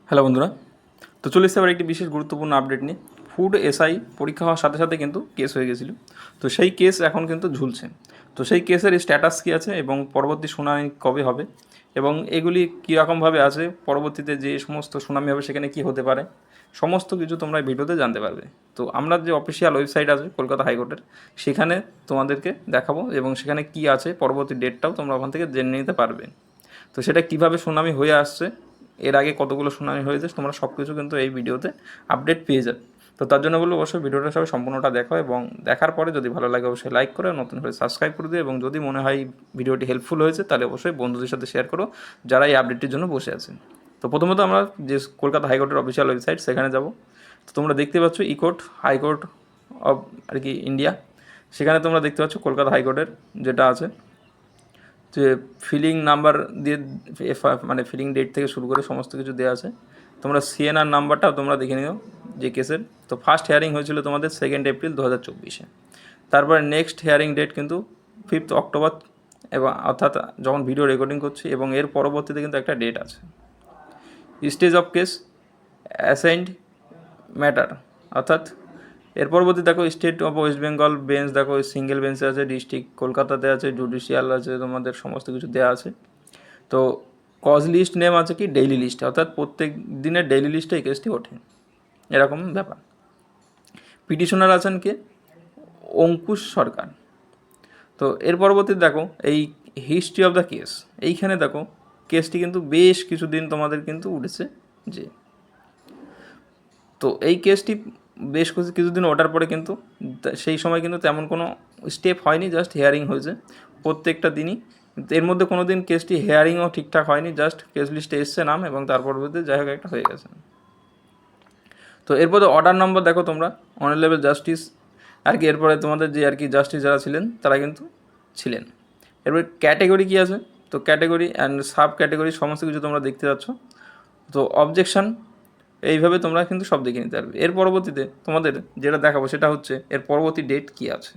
Hello বন্ধুরা, তো চলে এসেছে আবার একটি বিশেষ গুরুত্বপূর্ণ আপডেট নিয়ে। ফুড এসআই পরীক্ষা হওয়ার সাথে সাথে কিন্তু কেস হয়ে গেছিলো। তো সেই কেস এখন কিন্তু ঝুলছে। তো সেই কেসের স্ট্যাটাস কী আছে এবং পরবর্তী শুনানি কবে হবে এবং এগুলি কীরকমভাবে আছে, পরবর্তীতে যে সমস্ত শুনানি হবে সেখানে কী হতে পারে, সমস্ত কিছু তোমরা এই ভিডিওতে জানতে পারবে। তো আমরা যে অফিসিয়াল ওয়েবসাইট আছে কলকাতা হাইকোর্টের, সেখানে তোমাদেরকে দেখাবো এবং সেখানে কী আছে পরবর্তী ডেটটাও তোমরা ওখান থেকে জেনে নিতে পারবে। তো সেটা কীভাবে শুনানি হয়ে আসছে, এর আগে কতগুলো শুনানি হয়েছে, তোমরা সব কিছু কিন্তু এই ভিডিওতে আপডেট পেয়ে যাবে। তো তার জন্য বলবো অবশ্যই ভিডিওটা সবাই সম্পূর্ণটা দেখো এবং দেখার পরে যদি ভালো লাগে অবশ্যই লাইক করে, নতুন করে সাবস্ক্রাইব করে দিও এবং যদি মনে হয় ভিডিওটি হেল্পফুল হয়েছে তাহলে অবশ্যই বন্ধুদের সাথে শেয়ার করো যারা এই আপডেটটির জন্য বসে আছেন। তো প্রথমত আমরা যে কলকাতা হাইকোর্টের অফিসিয়াল ওয়েবসাইট সেখানে যাব। তো তোমরা দেখতে পাচ্ছ ইকোর্ট হাইকোর্ট অফ আর কি ইন্ডিয়া, সেখানে তোমরা দেখতে পাচ্ছ কলকাতা হাইকোর্টের যেটা আছে যে ফিলিং নাম্বার দিয়ে মানে ফিলিং ডেট থেকে শুরু করে সমস্ত কিছু দেওয়া আছে। তোমরা সিএনআর নাম্বারটাও তোমরা দেখে নিও যে কেসের। তো ফার্স্ট হিয়ারিং হয়েছিল তোমাদের 2 এপ্রিল 2024-এ। তারপরে নেক্সট হিয়ারিং ডেট কিন্তু 5 অক্টোবর, এবং অর্থাৎ যখন ভিডিও রেকর্ডিং করছি, এবং এর পরবর্তীতে কিন্তু একটা ডেট আছে। Stage of case assigned matter, অর্থাৎ এর পরবর্তী দেখো state of West Bengal bench, দেখো সিঙ্গেল বেঞ্চে আছে, ডিস্ট্রিক্ট কলকাতাতে আছে, জুডিশিয়াল আছে, তোমাদের সমস্ত কিছু দেওয়া আছে। তো কজ লিস্ট নেম আছে কি ডেইলি লিস্টে, অর্থাৎ প্রত্যেক দিনের ডেইলি লিস্টে এই কেসটি ওঠে, এরকম ব্যাপার। পিটিশনার আছেন কে, অঙ্কুশ সরকার। তো এর পরবর্তীতে দেখো এই হিস্ট্রি অফ দ্য কেস, এইখানে দেখো কেসটি কিন্তু বেশ কিছুদিন তোমাদের কিন্তু উঠেছে যে, তো এই কেসটি বেশ কিছুদিন ওঠার পরে কিন্তু সেই সময় কিন্তু তেমন কোনো স্টেপ হয়নি, জাস্ট হেয়ারিং হয়েছে প্রত্যেকটা দিনই। এর মধ্যে কোনো দিন কেসটি হেয়ারিংও ঠিকঠাক হয়নি, জাস্ট কেস লিস্টে এসছে নাম এবং তার পরবর্তীতে যাই হোক একটা হয়ে গেছে। তো এরপরে অর্ডার নম্বর দেখো তোমরা, অনারেবল জাস্টিস আর কি, এরপরে তোমাদের যে আর কি জাস্টিস যারা ছিলেন তারা কিন্তু ছিলেন। এরপরে ক্যাটেগরি কী আছে, তো ক্যাটেগরি অ্যান্ড সাব ক্যাটেগরি সমস্ত কিছু তোমরা দেখতে পাচ্ছ। তো অবজেকশন, এইভাবে তোমরা কিন্তু সব দেখে নিতে পারবে। এর পরবর্তীতে তোমাদের যেটা দেখাবো সেটা হচ্ছে এর পরবর্তী ডেট কী আছে।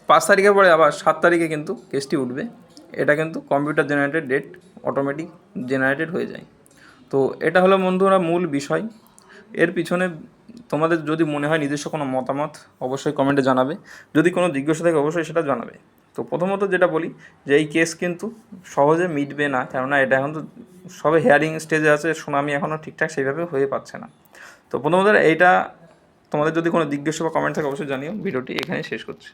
5 তারিখের পরে আবার 7 তারিখে কিন্তু কেসটি উঠবে। এটা কিন্তু computer generated date, automatic generated হয়ে যায়। তো এটা হলো বন্ধুরা মূল বিষয়। এর পিছনে তোমাদের যদি মনে হয় নিজস্ব কোনো মতামত অবশ্যই কমেন্টে জানাবে, যদি কোনো জিজ্ঞাসা থাকে অবশ্যই সেটা জানাবে। তো প্রথমত যেটা বলি যে এই কেস কিন্তু সহজে মিটবে না, কেননা এটা এখন তো সবে হেয়ারিং স্টেজে আছে, শুনানি এখনও ঠিকঠাক সেইভাবে হয়ে পাচ্ছে না। তো প্রথমত এইটা তোমাদের যদি কোনো জিজ্ঞাসা বা কমেন্ট থাকে অবশ্যই জানিও। ভিডিওটি এখানেই শেষ করছি।